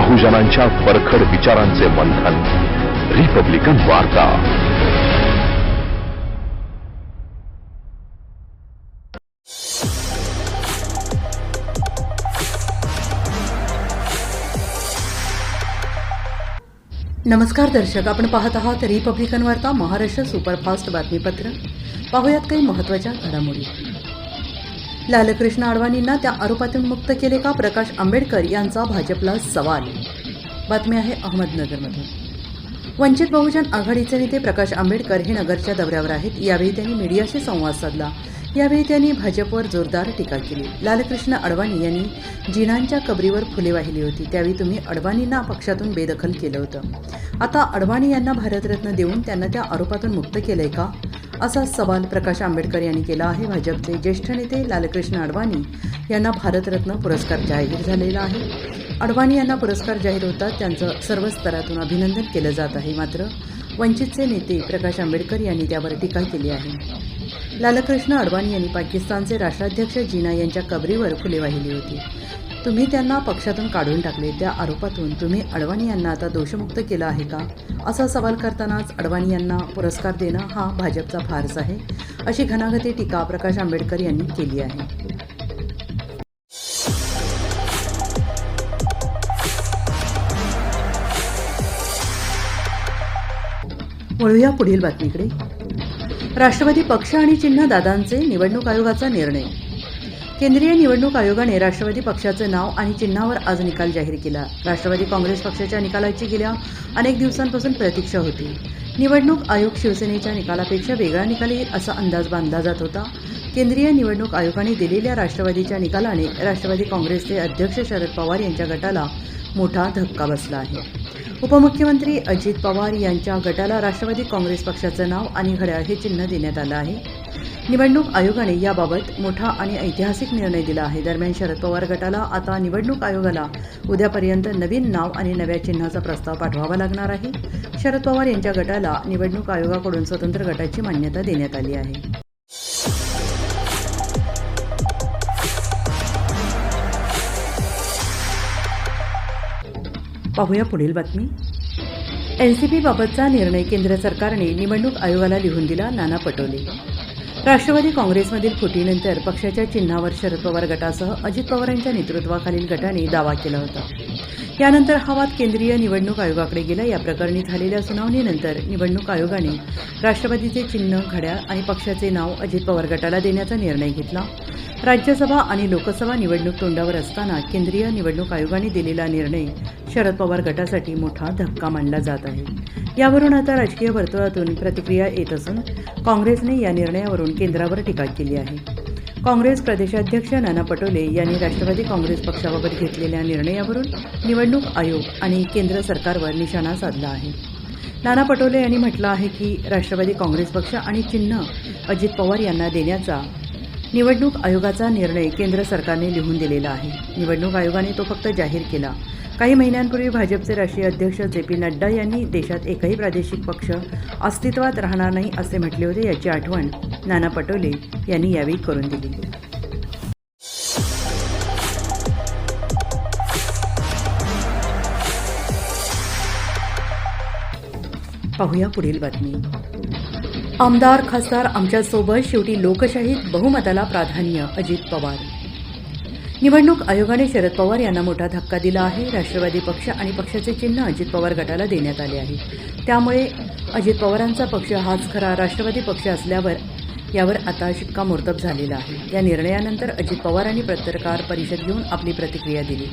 बहुजनांच्या परखड विचारांचे मंथन. रिपब्लिकन वार्ता. नमस्कार दर्शक, आपण पाहत आहात रिपब्लिकन वार्ता महाराष्ट्र सुपरफास्ट बातमीपत्र. पाहुयात काही महत्त्वाच्या घडामोडी. लालकृष्ण अडवाणींना त्या आरोपातून मुक्त केले का? प्रकाश आंबेडकर यांचा भाजपला सवाल. बातमी आहे अहमदनगरमधून. वंचित बहुजन आघाडीचे नेते प्रकाश आंबेडकर हे नगरच्या दौऱ्यावर आहेत. यावेळी त्यांनी मीडियाशी संवाद साधला. यावेळी त्यांनी भाजपवर जोरदार टीका केली. लालकृष्ण अडवाणी यांनी जिनांच्या कबरीवर फुले वाहिली होती. त्यावेळी तुम्ही अडवाणींना पक्षातून बेदखल केलं होतं. आता अडवाणी यांना भारतरत्न देऊन त्यांना त्या आरोपातून मुक्त केलंय का, असा सवाल प्रकाश आंबेडकर यांनी केला आहे. भाजपचे ज्येष्ठ नेते लालकृष्ण अडवाणी यांना भारतरत्न पुरस्कार जाहीर झालेला आहे. अडवाणी यांना पुरस्कार जाहीर होतात त्यांचं सर्व स्तरातून अभिनंदन केलं जात आहे. मात्र वंचितचे नेते प्रकाश आंबेडकर यांनी त्यावर टीका केली आहे. लालकृष्ण अडवाणी यांनी पाकिस्तानचे राष्ट्राध्यक्ष जिना यांच्या कबरीवर फुले वाहिली होती. तुम्ही त्यांना पक्षातून काढून टाकले. त्या आरोपातून तुम्ही अडवाणी यांना आता दोषमुक्त केलं आहे का, असा सवाल करतानाच अडवाणी यांना पुरस्कार देणं हा भाजपचा फार्स आहे, अशी घणाघाती टीका प्रकाश आंबेडकर यांनी केली आहे. वळूया पुढील बातमीकडे. राष्ट्रवादी पक्ष आणि चिन्ह दादांचे निवडणूक आयोगाचा निर्णय. केंद्रीय निवडणूक आयोगाने राष्ट्रवादी पक्षाचं नाव आणि चिन्हावर आज निकाल जाहीर केला. राष्ट्रवादी काँग्रेस पक्षाच्या निकालाची गेल्या अनेक दिवसांपासून प्रतीक्षा होती. निवडणूक आयोग शिवसेनेच्या निकालापेक्षा वेगळा निकाल येईल असा अंदाज बांधला जात होता. केंद्रीय निवडणूक आयोगाने दिलेल्या राष्ट्रवादीच्या निकालाने राष्ट्रवादी काँग्रेसचे अध्यक्ष शरद पवार यांच्या गटाला मोठा धक्का बसला आहे. उपमुख्यमंत्री अजित पवार यांच्या गटाला राष्ट्रवादी काँग्रेस पक्षाचं नाव आणि घड्याळ हे चिन्ह देण्यात आलं आहे. निवडणूक आयोगाने याबाबत मोठा आणि ऐतिहासिक निर्णय दिला आहे. दरम्यान शरद पवार गटाला आता निवडणूक आयोगाला उद्यापर्यंत नवीन नाव आणि नव्या चिन्हाचा प्रस्ताव पाठवावा लागणार आहे. शरद पवार यांच्या गटाला निवडणूक आयोगाकडून स्वतंत्र गटाची मान्यता देण्यात आली आहे. पाहूया पुढील बातमी. एनसीपी बाबतचा निर्णय केंद्र सरकारने निवडणूक आयोगाला लिहून दिला. नाना पटोले. राष्ट्रवादी काँग्रेसमधील फुटीनंतर पक्षाच्या चिन्हावर शरद पवार गटासह अजित पवारांच्या नेतृत्वाखालील गटाने दावा केला होता. यानंतर हा वाद केंद्रीय निवडणूक आयोगाकडे गेला. या प्रकरणी झालेल्या सुनावणीनंतर निवडणूक आयोगाने राष्ट्रवादीचे चिन्ह, घड्याळ आणि पक्षाचे नाव अजित पवार गटाला देण्याचा निर्णय घेतला. राज्यसभा आणि लोकसभा निवडणूक तोंडावर असताना केंद्रीय निवडणूक आयोगाने दिलेला निर्णय शरद पवार गटासाठी मोठा धक्का मानला जात आहे. यावरून आता राजकीय वर्तुळातून प्रतिक्रिया येत असून काँग्रेसने या निर्णयावरून केंद्रावर टीका केली आहे. काँग्रेस प्रदेशाध्यक्ष नाना पटोले यांनी राष्ट्रवादी काँग्रेस पक्षाबाबत घेतलेल्या निर्णयावरून निवडणूक आयोग आणि केंद्र सरकारवर निशाणा साधला आहे. नाना पटोले यांनी म्हटलं आहे की राष्ट्रवादी काँग्रेस पक्ष आणि चिन्ह अजित पवार यांना देण्याचा निवडणूक आयोगाचा निर्णय केंद्र सरकारने लिहून दिलेला आहे. निवडणूक आयोगाने तो फक्त जाहीर केला. काही महिन्यांपूर्वी भाजपचे राष्ट्रीय अध्यक्ष जे.पी. नड्डा यांनी देशात एकही प्रादेशिक पक्ष अस्तित्वात राहणार नाही असे म्हटले होते. याची आठवण नाना पटोले यांनी यावेळी करून दिली. पाहूया पुढील बातमी. आमदार खासदार आमच्यासोबत, शेवटी लोकशाहीत बहुमताला प्राधान्य, अजित पवार. निवडणूक आयोगाने शरद पवार यांना मोठा धक्का दिला आहे. राष्ट्रवादी पक्ष आणि पक्षाचे चिन्ह अजित पवार गटाला देण्यात आले आहे. त्यामुळे अजित पवारांचा पक्ष हाच खरा राष्ट्रवादी पक्ष असल्यावर यावर आता शिक्कामोर्तब झालेला आहे. या निर्णयानंतर अजित पवारांनी पत्रकार परिषद घेऊन आपली प्रतिक्रिया दिली.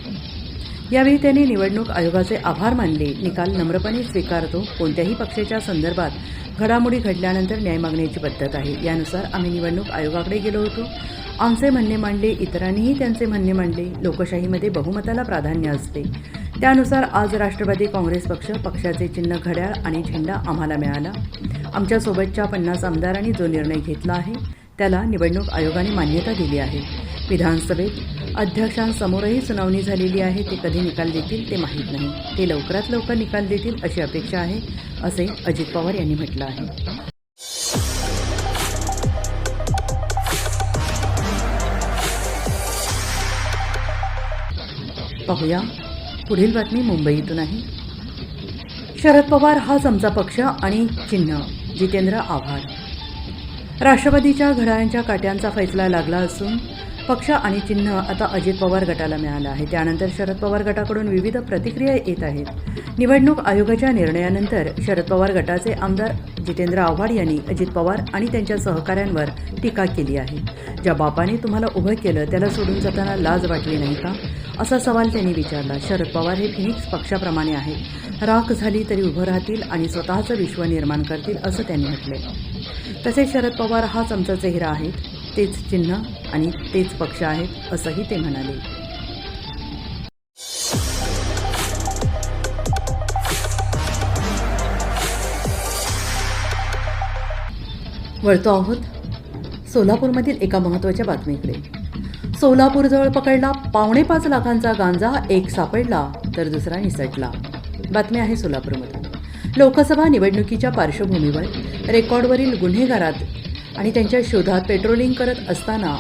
यावेळी त्यांनी निवडणूक आयोगाचे आभार मानले. निकाल नम्रपणे स्वीकारतो. कोणत्याही पक्षाच्या संदर्भात घडामोडी घडल्यानंतर न्याय मागण्याची पद्धत आहे. यानुसार आम्ही निवडणूक आयोगाकडे गेलो होतो. आमचे म्हणणे मांडले, इतरांनीही त्यांचे म्हणणे मांडले. लोकशाहीमध्ये बहुमताला प्राधान्य असते. त्यानुसार आज राष्ट्रवादी काँग्रेस पक्ष, पक्षाचे चिन्ह, घड्याळ आणि झेंडा आम्हाला मिळाला. आमच्यासोबतच्या 50 आमदारांनी जो निर्णय घेतला आहे त्याला निवडणूक आयोगाने मान्यता दिली आहे. विधानसभेत अध्यक्षांसमोरही सुनावणी झालेली आहे. ते कधी निकाल देतील ते माहीत नाही. ते लवकरात लवकर निकाल देतील अशी अपेक्षा आहे, असे अजित पवार यांनी म्हटलं आहे. पाहूया पुढील बातमी मुंबईतून आहे. शरद पवार हाच आमचा पक्ष आणि चिन्ह, जितेंद्र आव्हाड. राष्ट्रवादीच्या घड्याळांच्या काट्यांचा फैसला लागला असून पक्ष आणि चिन्ह आता अजित पवार गटाला मिळालं आहे. त्यानंतर शरद पवार गटाकडून विविध प्रतिक्रिया येत आहेत. निवडणूक आयोगाच्या निर्णयानंतर शरद पवार गटाचे आमदार जितेंद्र आव्हाड यांनी अजित पवार आणि त्यांच्या सहकाऱ्यांवर टीका केली आहे. ज्या बापाने तुम्हाला उभं केलं त्याला सोडून जाताना लाज वाटली नाही का, असा सवाल त्यांनी विचारला. शरद पवार हे फिनिक्स पक्षाप्रमाणे आहेत. राख झाली तरी उभं राहतील आणि स्वतःचं विश्व निर्माण करतील, असं त्यांनी म्हटले. तसेच शरद पवार हाच आमचा चेहरा आहेत, तेच चिन्ह आणि तेच पक्ष आहेत, असंही ते म्हणाले. वळतो आहोत सोलापूरमधील एका महत्त्वाच्या बातमीकडे. सोलापूरजवळ पकडला 5.25 लाखांचा गांजा, एक सापडला तर दुसरा निसटला. बातमी आहे सोलापूरमधून. लोकसभा निवडणुकीच्या पार्श्वभूमीवर रेकॉर्डवरील गुन्हेगारात आणि त्यांच्या शोधात पेट्रोलिंग करत असताना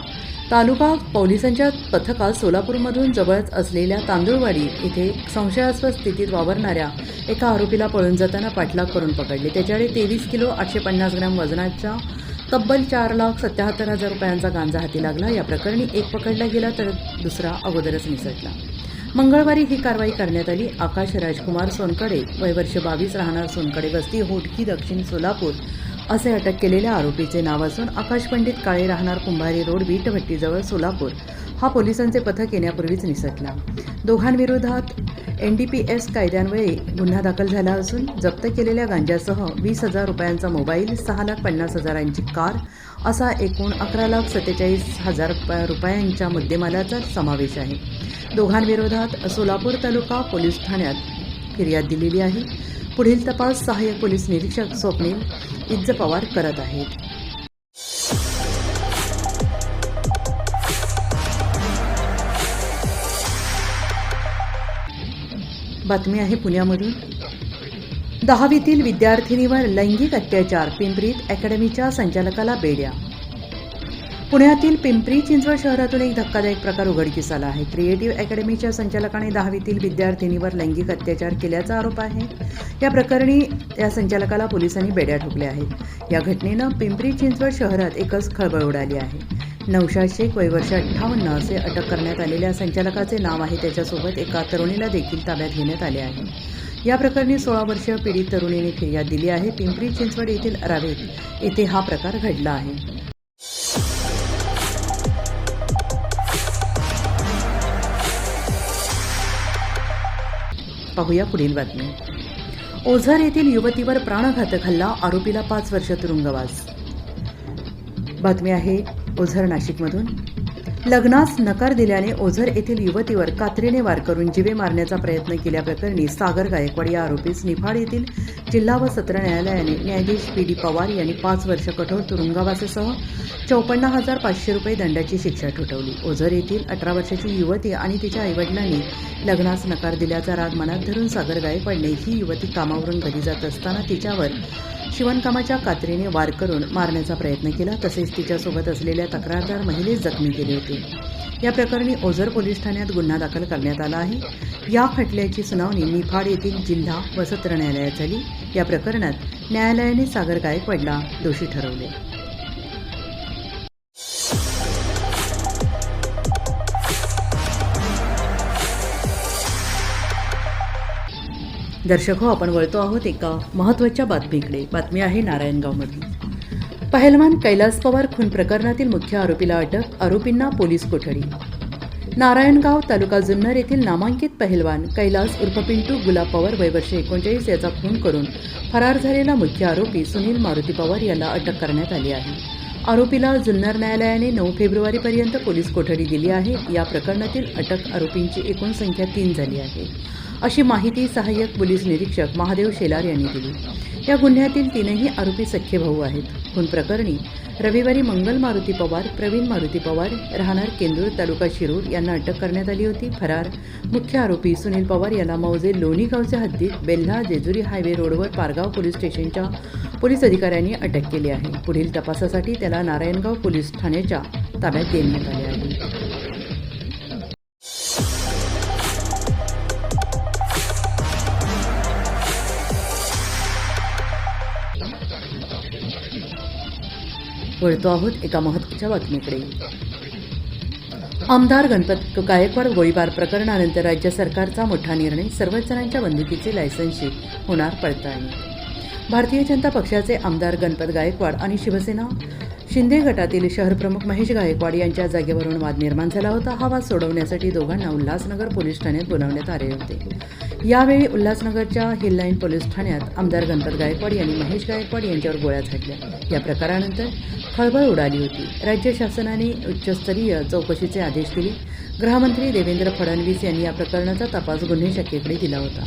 तालुका पोलिसांच्या पथकात सोलापूरमधून जवळच असलेल्या तांदूळवाडी इथे संशयास्पद स्थितीत वावरणाऱ्या एका आरोपीला पळून जाताना पाठलाग करून पकडले. त्याच्याकडे 23 किलो 850 ग्रॅम वजनाच्या तब्बल 4,77,000 रुपयांचा गांजा हाती लागला. या प्रकरणी एक पकडला गेला तर दुसरा अगोदरच निसटला. मंगळवारी ही कारवाई करण्यात आली. आकाश राजकुमार सोनकडे, वय वर्ष 22, राहणार सोनकडे वस्ती, होटकी, दक्षिण सोलापूर असे अटक केलेल्या आरोपीचे नाव असून आकाश पंडित काळे, राहणार कुंभारी रोड, वीटभट्टीजवळ सोलापूर हा पोलिसांचे पथक येण्यापूर्वीच निसटला. दोघांविरोधात NDPS कायद्यान्वये गुन्हा दाखल झाला असून जप्त केलेल्या गांजासह 20,000 रुपयांचा मोबाईल, 6,50,000ची कार असा एकूण 11,47,000 रुपयांच्या मुद्देमालाचा समावेश आहे. दोघांविरोधात सोलापूर तालुका पोलीस ठाण्यात फिर्याद दिलेली आहे. पुढील तपास सहाय्यक पोलीस निरीक्षक स्वप्नील इज्ज पवार करत आहेत. बातमी आहे पुण्यामधून. 10वीतील विद्यार्थिनीवर लैंगिक अत्याचार, पिंपरीत अकॅडमीच्या संचालकाला बेड्या. पुण्यातील पिंपरी चिंचवड शहरातून एक धक्कादायक प्रकार उघडकीस आला आहे. क्रिएटिव्ह अकॅडमीच्या संचालकाने 10वीतील विद्यार्थिनीवर लैंगिक अत्याचार केल्याचा आरोप आहे. या प्रकरणी या संचालकाला पोलिसांनी बेड्या ठोकल्या आहेत. या घटनेनं पिंपरी चिंचवड शहरात एकच खळबळ उडाली आहे. नौशाद शेख, वय वर्ष 58 असे अटक करण्यात आलेल्या संचालकाचे नाव आहे. त्याच्यासोबत एका तरुणीला देखील ताब्यात घेण्यात आले आहे. या प्रकरणी 16 वर्षीय पीडित तरुणीने फिर्याद दिली आहे. पिंपरी चिंचवड येथील रावेत येथे हा प्रकार घडला आहे. पाहूया पुढील बातमी. ओझर येथील युवतीवर प्राणघातक हल्ला, आरोपीला 5 वर्ष तुरुंगवास. बातमी आहे ओझर नाशिकमधून. लग्नास नकार दिल्याने ओझर येथील युवतीवर कात्रीने वार करून जीवे मारण्याचा प्रयत्न केल्याप्रकरणी सागर गायकवाड या आरोपीस निफाड येथील जिल्हा व सत्र न्यायालयाने न्यायाधीश PD पवार यांनी 5 वर्ष कठोर तुरुंगवासासह 54,500 रुपये दंडाची शिक्षा ठोठावली. ओझर येथील 18 वर्षाची युवती आणि तिच्या आईवडिलांनी लग्नास नकार दिल्याचा राग मनात धरून सागर गायकवाडने ही युवती कामावरून घरी जात असताना तिच्यावर शिवणकामाच्या कात्रीने वार करून मारण्याचा प्रयत्न केला. तसेच तिच्यासोबत असलेल्या तक्रारदार महिलेस जखमी केले होते. या प्रकरणी ओझर पोलीस ठाण्यात गुन्हा दाखल करण्यात आला आहे. या खटल्याची सुनावणी निफाड येथील जिल्हा व सत्र न्यायालयात झाली. या प्रकरणात न्यायालयाने सागर गायकवाडला दोषी ठरवले. दर्शक हो, आपण वळतो आहोत एका महत्त्वाच्या बातमीकडे. बातमी आहे नारायणगावमधली. पहलवान कैलास पवार खून प्रकरणातील मुख्य आरोपीला अटक, आरोपींना पोलीस कोठडी. नारायणगाव तालुका जुन्नर येथील नामांकित पहलवान कैलास उर्फ पिंटू गुलाब पवार, वय वर्ष 39 याचा खून करून फरार झालेला मुख्य आरोपी सुनील मारुती पवार याला अटक करण्यात आली आहे. आरोपीला जुन्नर न्यायालयाने 9 फेब्रुवारीपर्यंत पोलीस कोठडी दिली आहे. या प्रकरणातील अटक आरोपींची एकूण संख्या 3 झाली आहे, अशी माहिती सहाय्यक पोलीस निरीक्षक महादेव शेलार यांनी दिली. या गुन्ह्यातील 3ही आरोपी सख्खे भाऊ आहेत. खून प्रकरणी रविवारी मंगल मारुती पवार, प्रवीण मारुती पवार, राहणार केंदूर, तालुका शिरूर यांना अटक करण्यात आली होती. फरार मुख्य आरोपी सुनील पवार याला मौजे लोणी गावच्या हद्दीत बेल्हा जेजुरी हायवे रोडवर पारगाव पोलीस स्टेशनच्या पोलीस अधिकाऱ्यांनी अटक केली आहे. पुढील तपासासाठी त्याला नारायणगाव पोलीस ठाण्याच्या ताब्यात देण्यात आले आहे. वळतो आहोत एका महत्त्वाच्या बातमीकडे. आमदार गणपत गायकवाड गोळीबार प्रकरणानंतर राज्य सरकारचा मोठा निर्णय. सर्वच जणांच्या बंदुकीचे लायसन्सची होणार पडताळणी. भारतीय जनता पक्षाचे आमदार गणपत गायकवाड आणि शिवसेना शिंदे गटातील शहरप्रमुख महेश गायकवाड यांच्या जागेवरून वाद निर्माण झाला होता. हा वाद सोडवण्यासाठी दोघांना उल्हासनगर पोलीस ठाण्यात बोलावण्यात आले होते. यावेळी उल्हासनगरच्या हिल लाईन पोलीस ठाण्यात आमदार गणपत गायकवाड यांनी महेश गायकवाड यांच्यावर गोळ्या झाडल्या. या प्रकारानंतर खळबळ उडाली होती. राज्य शासनाने उच्चस्तरीय चौकशीचे आदेश दिले. गृहमंत्री देवेंद्र फडणवीस यांनी या प्रकरणाचा तपास गुन्हे शाखेकडे दिला होता.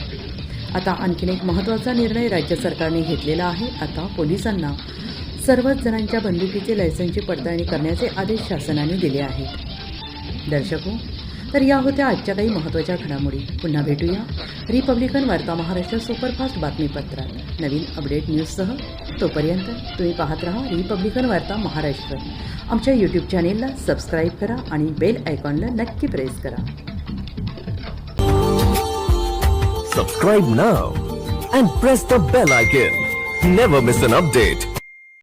आता आणखीन एक महत्त्वाचा निर्णय राज्य सरकारने घेतलेला आहे. आता पोलिसांना सर्वच जणांच्या बंदुकीचे लायसन्सची पडताळणी करण्याचे आदेश शासनाने दिले आहेत. दर्शको, तर या होत्या आजच्या काही महत्त्वाच्या घडामोडी. पुन्हा भेटूया रिपब्लिकन वार्ता महाराष्ट्र सुपरफास्ट बातमीपत्रात नवीन अपडेट न्यूजसह. तोपर्यंत तुम्ही पाहत राहा रिपब्लिकन वार्ता महाराष्ट्र. आमच्या यूट्यूब चॅनेलला सबस्क्राईब करा आणि बेल आयकॉनला नक्की प्रेस करा. Subscribe now and press the bell icon. Never miss an update.